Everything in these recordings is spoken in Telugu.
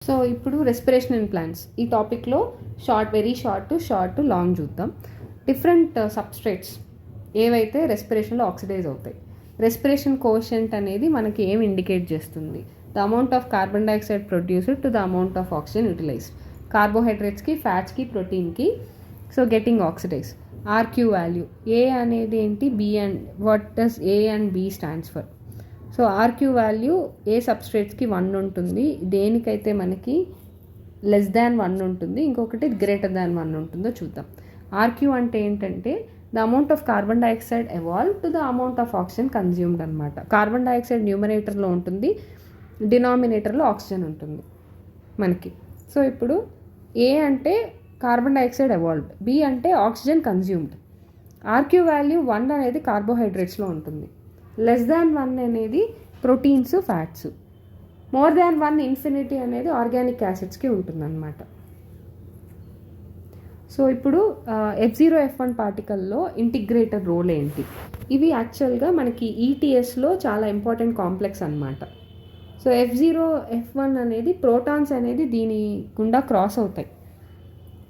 సో ఇప్పుడు రెస్పిరేషన్ ఇన్ ప్లాంట్స్ ఈ టాపిక్లో వెరీ షార్ట్ టు లాంగ్ చూద్దాం. డిఫరెంట్ సబ్స్ట్రేట్స్ ఏవైతే రెస్పిరేషన్లో ఆక్సిడైజ్ అవుతాయి. రెస్పిరేషన్ కోషెంట్ అనేది మనకి ఏం ఇండికేట్ చేస్తుంది? The amount of carbon dioxide produced to the amount of oxygen utilized. కార్బోహైడ్రేట్స్కి, ఫ్యాట్స్కి, ప్రోటీన్కి. So getting oxidize. RQ value. A అనేది ఏంటి, B and what does A and B stands for. So RQ value ఏ సబ్స్ట్రేట్స్కి 1 ఉంటుంది, దేనికైతే మనకి లెస్ దాన్ 1 ఉంటుంది, ఇంకొకటి గ్రేటర్ దాన్ 1 ఉంటుందో చూద్దాం. ఆర్క్యూ అంటే ఏంటంటే the amount of carbon dioxide evolve to the amount of oxygen consumed అనమాట. కార్బన్ డైఆక్సైడ్ న్యూమరేటర్లో ఉంటుంది, డినామినేటర్లో ఆక్సిజన్ ఉంటుంది మనకి. సో ఇప్పుడు ఏ అంటే కార్బన్ డైఆక్సైడ్ ఎవాల్వ్డ్, బి అంటే ఆక్సిజన్ కన్జ్యూమ్డ్. ఆర్క్యూ వాల్యూ 1 అనేది కార్బోహైడ్రేట్స్లో ఉంటుంది, లెస్ దాన్ 1 అనేది proteins, fats, more than 1 infinity అనేది ఆర్గానిక్ యాసిడ్స్కి ఉంటుందన్నమాట. సో ఇప్పుడు F0 F1 పార్టికల్లో ఇంటిగ్రేటర్ రోల్ ఏంటి? ఇవి యాక్చువల్గా మనకి ఈటీఎస్లో చాలా ఇంపార్టెంట్ కాంప్లెక్స్ అనమాట. సో F0 F1 అనేది ప్రోటాన్స్ అనేది దీని గుండా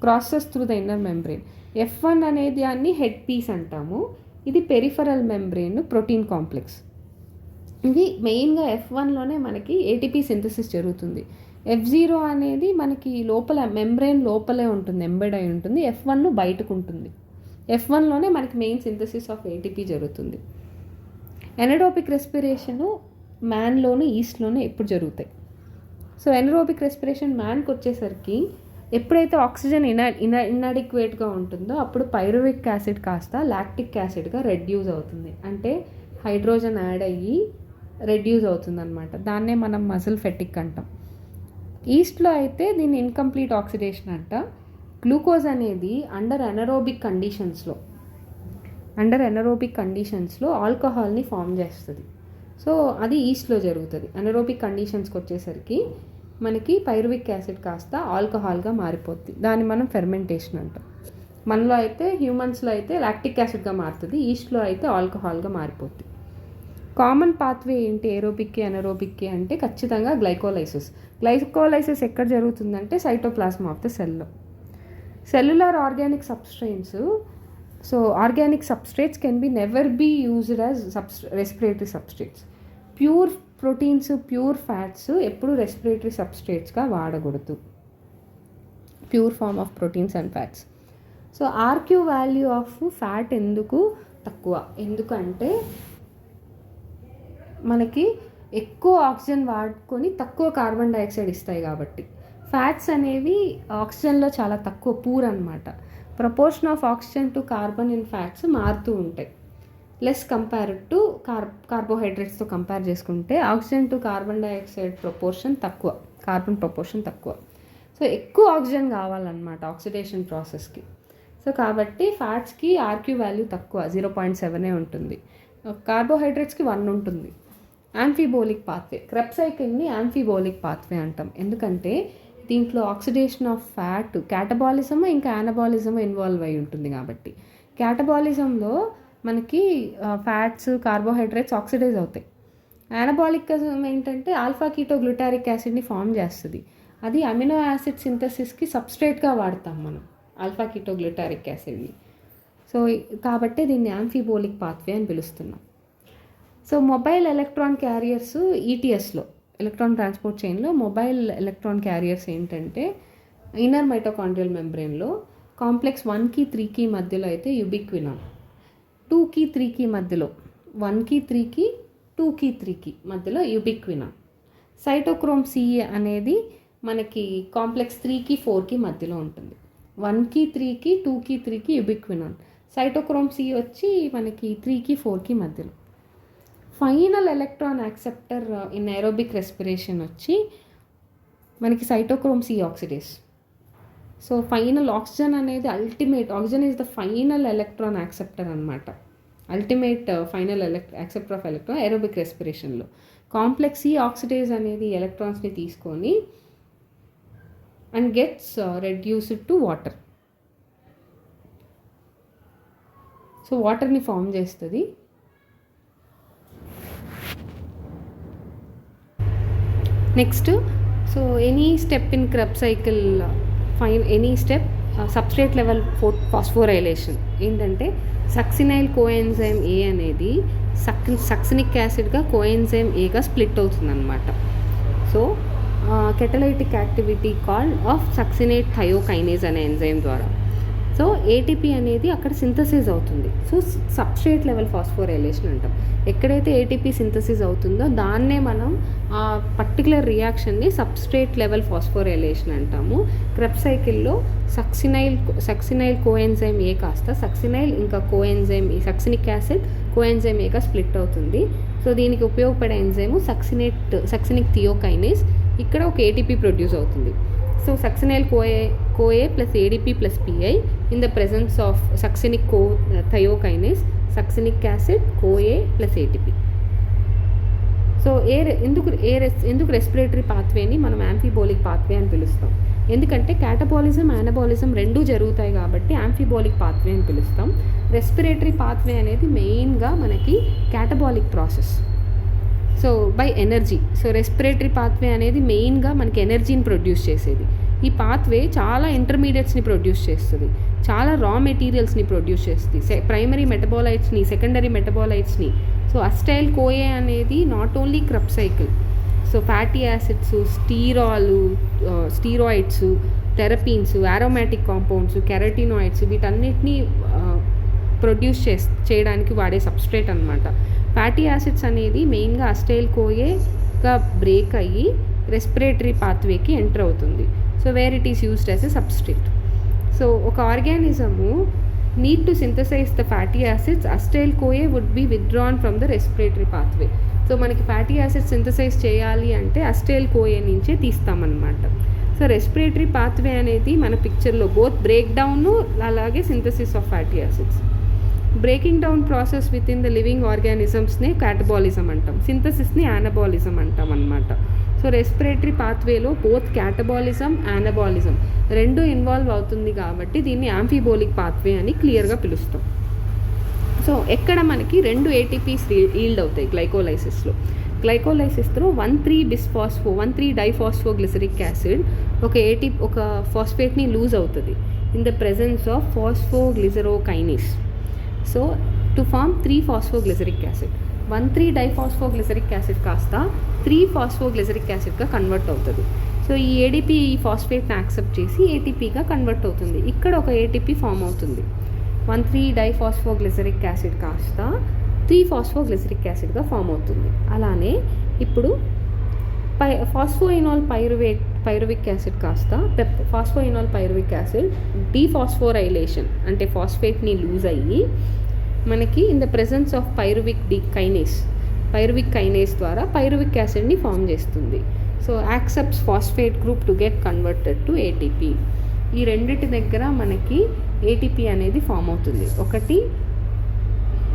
crosses through the inner membrane. F1 అనేది దాన్ని హెడ్ పీస్ అంటాము. ఇది పెరిఫరల్ మెంబ్రెయిన్ ప్రోటీన్ కాంప్లెక్స్. ఇది మెయిన్గా F1లోనే మనకి ఏటీపీ సింథసిస్ జరుగుతుంది. F0 అనేది మనకి లోపల మెంబ్రెయిన్ లోపలే ఉంటుంది, ఎంబెడ్ అయి ఉంటుంది. F1 బయటకు ఉంటుంది. F1లోనే మనకి మెయిన్ సింథసిస్ ఆఫ్ ఏటీపీ జరుగుతుంది. ఎనరోబిక్ రెస్పిరేషను మ్యాన్లోను, ఈస్ట్లోనే ఎప్పుడు జరుగుతాయి. సో ఎనరోబిక్ రెస్పిరేషన్ మ్యాన్కి వచ్చేసరికి ఎప్పుడైతే ఆక్సిజన్ ఇన్అడిక్వేట్గా ఉంటుందో అప్పుడు పైరువిక్ యాసిడ్ కాస్త లాక్టిక్ యాసిడ్గా రెడ్యూస్ అవుతుంది. అంటే హైడ్రోజన్ యాడ్ అయ్యి రెడ్యూస్ అవుతుంది అనమాట. దాన్నే మనం మజిల్ ఫెటిక్ అంటాం. ఈస్ట్లో అయితే దీన్ని ఇన్కంప్లీట్ ఆక్సిడేషన్ అంట. గ్లూకోజ్ అనేది అండర్ ఎనరోబిక్ కండిషన్స్లో ఆల్కహాల్ని ఫామ్ చేస్తుంది. సో అది ఈస్ట్లో జరుగుతుంది. ఎనరోబిక్ కండిషన్స్కి వచ్చేసరికి మనకి పైరువిక్ యాసిడ్ కాస్త ఆల్కహాల్గా మారిపోద్ది. దాన్ని మనం ఫెర్మెంటేషన్ అంటాం. మనలో అయితే, హ్యూమన్స్లో అయితే లాక్టిక్ యాసిడ్గా మారుతుంది, ఈస్ట్లో అయితే ఆల్కహాల్గా మారిపోద్ది. కామన్ పాత్వే ఏంటి ఏరోబిక్కి ఎనరోబిక్కి అంటే ఖచ్చితంగా గ్లైకోలైసిస్ ఎక్కడ జరుగుతుందంటే సైటోప్లాస్మా ఆఫ్ ద సెల్లో. Cellular organic substrates. So organic substrates can be never be used as respiratory substrates. Pure proteins, pure fats ఎప్పుడు రెస్పిరేటరీ సబ్స్ట్రేట్స్గా వాడకూడదు. Pure form of proteins and fats. So RQ value of fat ఎందుకు తక్కువ? ఎందుకంటే మనకి ఎక్కువ ఆక్సిజన్ వాడుకొని తక్కువ కార్బన్ డైఆక్సైడ్ ఇస్తాయి కాబట్టి. ఫ్యాట్స్ అనేవి ఆక్సిజన్లో చాలా తక్కువ, పూర్ అనమాట. Proportion of oxygen to carbon in fats మారుతూ ఉంటాయి. లెస్ కంపేర్డ్ టు కార్బోహైడ్రేట్స్తో కంపేర్ చేసుకుంటే oxygen to carbon dioxide proportion తక్కువ, కార్బన్ ప్రపోర్షన్ తక్కువ. సో ఎక్కువ ఆక్సిజన్ కావాలన్నమాట ఆక్సిడేషన్ ప్రాసెస్కి. సో కాబట్టి ఫ్యాట్స్కి ఆర్క్యూ వాల్యూ తక్కువ, 0.7 ఉంటుంది. కార్బోహైడ్రేట్స్కి 1 ఉంటుంది. యాంఫీబోలిక్ పాత్వే. క్రెబ్స్ సైకిల్ని యాంఫీబోలిక్ పాత్వే అంటాం. ఎందుకంటే దీంట్లో ఆక్సిడేషన్ ఆఫ్ ఫ్యాట్, క్యాటబాలిజం ఇంకా యానబాలిజం ఇన్వాల్వ్ అయి ఉంటుంది కాబట్టి. క్యాటబాలిజంలో మనకి ఫ్యాట్స్, కార్బోహైడ్రేట్స్ ఆక్సిడైజ్ అవుతాయి. యానబాలికజం ఏంటంటే ఆల్ఫా కీటోగ్లూటారిక్ యాసిడ్ని ఫామ్ చేస్తుంది. అది అమినో యాసిడ్ సింథసిస్కి సబ్స్ట్రేట్గా వాడతాం మనం, ఆల్ఫా కీటోగ్లూటారిక్ యాసిడ్ని. సో కాబట్టి దీన్ని యాంఫీబోలిక్ పాత్వే అని పిలుస్తున్నాం. సో మొబైల్ ఎలక్ట్రాన్ క్యారియర్స్ ఈటీఎస్లో, ఎలక్ట్రాన్ ట్రాన్స్పోర్ట్ చైన్లో మొబైల్ ఎలక్ట్రాన్ క్యారియర్స్ ఏంటంటే ఇన్నర్ మైటోకాండ్రియల్ మెంబ్రెయిన్లో కాంప్లెక్స్ 1కి 3కి మధ్యలో అయితే యుబిక్వినాన్, 2కి 3కి మధ్యలో, 1కి 3కి 2కి 3కి మధ్యలో యుబిక్వినాన్. సైటోక్రోమ్ సి అనేది మనకి కాంప్లెక్స్ 3కి 4కి మధ్యలో ఉంటుంది. 1కి 3కి 2కి 3కి యుబిక్వినాన్. సైటోక్రోమ్ సి వచ్చి మనకి 3కి 4కి మధ్యలో. Final electron acceptor in aerobic respiration వచ్చి మనకి cytochrome c oxidase. So final oxygen అనేది oxygen is the final electron acceptor అనమాట. Ultimate final acceptor of electron aerobic రెస్పిరేషన్లో. కాంప్లెక్స్ సి ఆక్సిడేజ్ అనేది ఎలక్ట్రాన్స్ని తీసుకొని and gets reduced to water. So వాటర్ని ఫామ్ చేస్తుంది. Next so any step in Krebs cycle any step substrate level phosphorylation ఏంటంటే సక్సినైల్ కోఎన్జైమ్ ఏ అనేది సక్సినిక్ యాసిడ్గా కోఎన్జైమ్ ఏగా స్ప్లిట్ అవుతుందన్నమాట. So catalytic activity called of succinate thiokinase అనే ఎంజైమ్ ద్వారా. సో ఏటీపీ అనేది అక్కడ సింథసిస్ అవుతుంది. సో సబ్స్ట్రేట్ లెవెల్ ఫాస్ఫోరైలేషన్ అంటాం. ఎక్కడైతే ఏటీపీ సింథసిస్ అవుతుందో దాన్నే మనం ఆ పర్టికులర్ రియాక్షన్ని సబ్స్ట్రేట్ లెవెల్ ఫాస్ఫోరైలేషన్ అంటాము. క్రెబ్స్ సైకిల్లో సక్సినైల్ కోఎన్జైమ్ ఏ కాస్త సక్సినైల్ ఇంకా కోఎన్జైమ్ సక్సినిక్ యాసిడ్ కోఎన్జైమ్ ఏగా స్ప్లిట్ అవుతుంది. సో దీనికి ఉపయోగపడే ఎంజైమ్ సక్సినిక్ థియోకైనేజ్. ఇక్కడ ఒక ఏటీపీ ప్రొడ్యూస్ అవుతుంది. So succinyl CoA plus ADP plus Pi in the presence of succinic thiokinase succinic acid CoA plus ATP. So ఎందుకు రెస్పిరేటరీ పాత్వేని మనం యాంఫిబోలిక్ పాత్వే అని పిలుస్తాం? ఎందుకంటే క్యాటబాలిజం యానబాలిజం రెండూ జరుగుతాయి కాబట్టి యాంఫిబోలిక్ పాత్వే అని పిలుస్తాం. రెస్పిరేటరీ పాత్వే అనేది మెయిన్గా మనకి catabolic process. So by energy. So respiratory pathway అనేది మెయిన్గా మనకి ఎనర్జీని ప్రొడ్యూస్ చేసేది. ఈ పాత్వే చాలా ఇంటర్మీడియట్స్ని ప్రొడ్యూస్ చేస్తుంది, చాలా రా మెటీరియల్స్ని ప్రొడ్యూస్ చేస్తుంది, ప్రైమరీ మెటబాలైట్స్ని సెకండరీ మెటబాలైట్స్ని. సో అస్టైల్ కోఏ అనేది not only Krebs cycle. So fatty acids, steroids, టెరపీన్స్, aromatic compounds, carotenoids వీటన్నిటినీ ప్రొడ్యూస్ చేయడానికి వాడే సబ్స్ట్రేట్ అనమాట. ఫ్యాటీ యాసిడ్స్ అనేది మెయిన్గా అస్టైల్ కోఏగా బ్రేక్ అయ్యి రెస్పిరేటరీ పాత్వేకి ఎంటర్ అవుతుంది. So where it is used as a substrate. So ఒక organism need to synthesize the fatty acids, acetyl CoA would be withdrawn from the respiratory pathway. So మనకి ఫ్యాటీ యాసిడ్స్ సింథసైజ్ చేయాలి అంటే అస్టైల్ కోఏ నుంచే తీస్తామన్నమాట. సో రెస్పిరేటరీ పాత్వే అనేది మన పిక్చర్లో బోత్ బ్రేక్ డౌన్ అలాగే synthesis of fatty acids. Breaking down process within the living ఆర్గానిజమ్స్ని క్యాటబాలిజం అంటాం, సింథసిస్ని యానబాలిజం అంటాం అన్నమాట. సో రెస్పిరేటరీ పాత్వేలో బోత్ క్యాటబాలిజం యానబాలిజం రెండు ఇన్వాల్వ్ అవుతుంది కాబట్టి దీన్ని యాంఫిబోలిక్ పాత్వే అని క్లియర్గా పిలుస్తాం. సో ఎక్కడ మనకి రెండు ఏటీపీస్ ఈల్డ్ అవుతాయి గ్లైకోలైసిస్లో. గ్లైకోలైసిస్లో 1,3-డైఫాస్ఫోగ్లిసరిక్ యాసిడ్ ఒక ఫాస్ఫేట్ని లూజ్ అవుతుంది in the presence of phosphoglycerokinase. So to form three phosphoglyceric acid. One three diphosphoglyceric acid కాస్త 3-ఫాస్ఫోగ్లిసరిక్ యాసిడ్గా కన్వర్ట్ అవుతుంది. సో ఈ ఏడిపి ఈ ఫాస్ఫేట్ని యాక్సెప్ట్ చేసి ఏటీపీగా కన్వర్ట్ అవుతుంది. ఇక్కడ ఒక ఏటీపీ ఫామ్ అవుతుంది. 1,3-డైఫాస్ఫోగ్లిసరిక్ యాసిడ్ కాస్త 3-ఫాస్ఫోగ్లిసరిక్ యాసిడ్గా ఫామ్ అవుతుంది. అలానే ఇప్పుడు ఫాస్ఫోయినాల్ పైరువిక్ యాసిడ్ కాస్త ఫాస్ఫోయినాల్ పైరువిక్ యాసిడ్ డీఫాస్ఫోరైలేషన్ అంటే ఫాస్ఫేట్ని లూజ్ అయ్యి మనకి in the presence of pyruvic కైనేస్ ద్వారా పైరువిక్ యాసిడ్ని ఫామ్ చేస్తుంది. So accepts phosphate group two get converted to ATP. ఈ రెండిటి దగ్గర మనకి ఏటీపీ అనేది ఫామ్ అవుతుంది. ఒకటి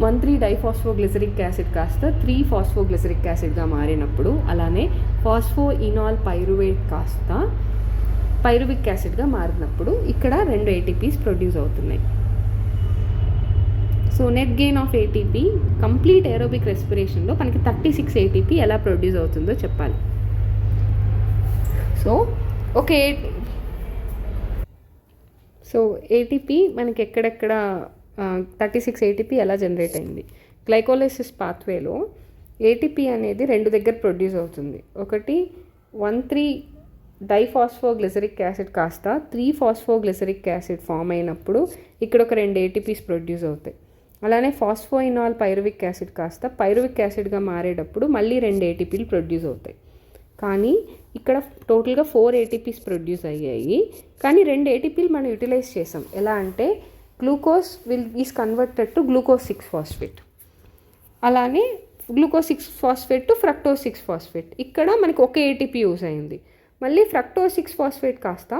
1,3-డైఫాస్ఫోగ్లిసరిక్ యాసిడ్ కాస్త 3-ఫాస్ఫోగ్లిసరిక్ యాసిడ్గా మారినప్పుడు, అలానే ఫాస్ఫోయినాల్ పైరువేట్ కాస్త పైరువిక్ యాసిడ్గా మారినప్పుడు ఇక్కడ రెండు ఏటీపీస్ ప్రొడ్యూస్ అవుతున్నాయి. So net gain of ATP complete aerobic రెస్పిరేషన్లో మనకి 36 ఏటీపీ ఎలా ప్రొడ్యూస్ అవుతుందో చెప్పాలి. సో ఏటీపీ మనకి ఎక్కడెక్కడ 36 ఏటీపీ ఎలా జనరేట్ అయింది? గ్లైకోలైసిస్ పాత్వేలో ఏటీపీ అనేది రెండు దగ్గర ప్రొడ్యూస్ అవుతుంది. ఒకటి 1,3-డైఫాస్ఫోగ్లిసరిక్ యాసిడ్ కాస్త 3-ఫాస్ఫోగ్లిసరిక్ యాసిడ్ ఫామ్ అయినప్పుడు ఇక్కడ ఒక రెండు ఏటీపీస్ ప్రొడ్యూస్ అవుతాయి. అలానే ఫాస్ఫోయినాల్ పైరువిక్ యాసిడ్ కాస్త పైరువిక్ యాసిడ్గా మారేటప్పుడు మళ్ళీ రెండు ఏటీపీలు ప్రొడ్యూస్ అవుతాయి. కానీ ఇక్కడ టోటల్గా 4 ఏటీపీస్ ప్రొడ్యూస్ అయ్యాయి. కానీ రెండు ఏటీపీలు మనం యూటిలైజ్ చేసాం. ఎలా అంటే glucose is converted to glucose six phosphate, అలానే glucose six phosphate to fructose six phosphate. ఇక్కడ మనకి ఒక ఏటీపీ యూజ్ అయింది. మళ్ళీ ఫ్రక్టోజ్ 6-ఫాస్ఫేట్ కాస్త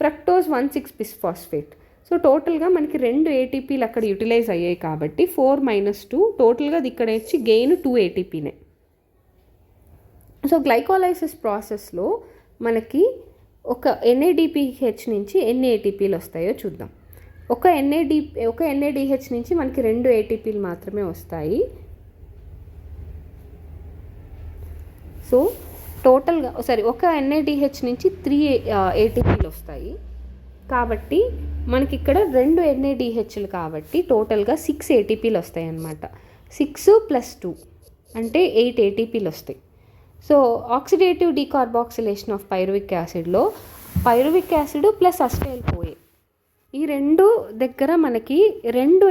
ఫ్రక్టోజ్ 1,6-బిస్ఫాస్ఫేట్. సో టోటల్గా మనకి రెండు ఏటీపీలు అక్కడ యూటిలైజ్ అయ్యాయి కాబట్టి 4-2 టోటల్గా ఇక్కడ వచ్చి గెయిన్ 2 ఏటీపీనే. సో గ్లైకోలైసిస్ ప్రాసెస్లో మనకి ఒక NADPH నుంచి ఎన్ని ఏటీపీలు వస్తాయో చూద్దాం. ఒక NADH నుంచి మనకి 2 ఏటీపీలు మాత్రమే వస్తాయి. సో టోటల్గా ఒక NADH నుంచి 3 ATPలు వస్తాయి. కాబట్టి మనకి ఇక్కడ 2 NADHలు కాబట్టి టోటల్గా 6 ATPలు వస్తాయి అన్నమాట. 6 + 2 అంటే 8 ATPలు వస్తాయి. So oxidative decarboxylation of pyruvic యాసిడ్లో pyruvic acid plus acetyl CoA ఈ రెండు దగ్గర మనకి 2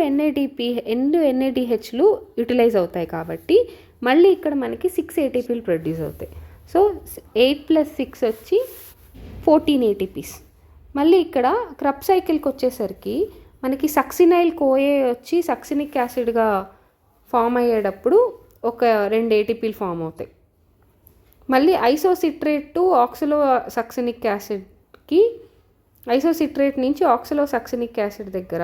NADHలు యూటిలైజ్ అవుతాయి కాబట్టి మళ్ళీ ఇక్కడ మనకి 6 ATPలు ప్రొడ్యూస్ అవుతాయి. సో 8 + 6 వచ్చి 14 ATPs. మళ్ళీ ఇక్కడ క్రబ్ సైకిల్కి వచ్చేసరికి మనకి సక్సినైల్ CoA వచ్చి సక్సినిక్ యాసిడ్గా ఫామ్ అయ్యేటప్పుడు ఒక 2 ATPలు ఫామ్ అవుతాయి. మళ్ళీ ఐసోసిట్రేట్ టు ఆక్సిలో సక్సినిక్ యాసిడ్కి ఐసోసిట్రేట్ నుంచి ఆక్సిలో సక్సినిక్ యాసిడ్ దగ్గర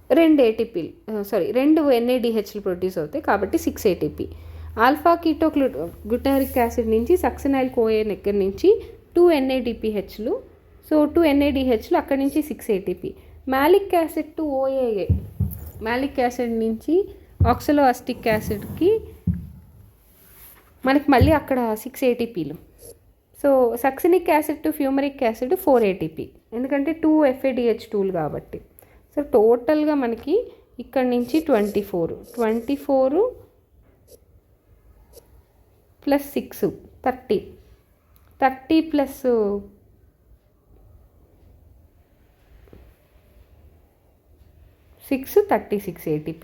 2 NADHలు ప్రొడ్యూస్ అవుతాయి కాబట్టి 6 ATP. ఆల్ఫా కీటో గ్లూటారిక్ యాసిడ్ నుంచి సక్సినైల్ CoA దగ్గర నుంచి 2 NADPHలు. సో 2 NADHలు అక్కడి నుంచి 6 ATP. Malic acid to OAA malic acid నుంచి ఆక్సిలో అస్టిక్ యాసిడ్కి మనకి మళ్ళీ అక్కడ 6 ATPలు. So succinic acid to fumaric acid 4 ATP ఎందుకంటే 2 FADH2లు కాబట్టి. సో టోటల్గా మనకి ఇక్కడ నుంచి 24 + 6 30 + 6 36 ATP.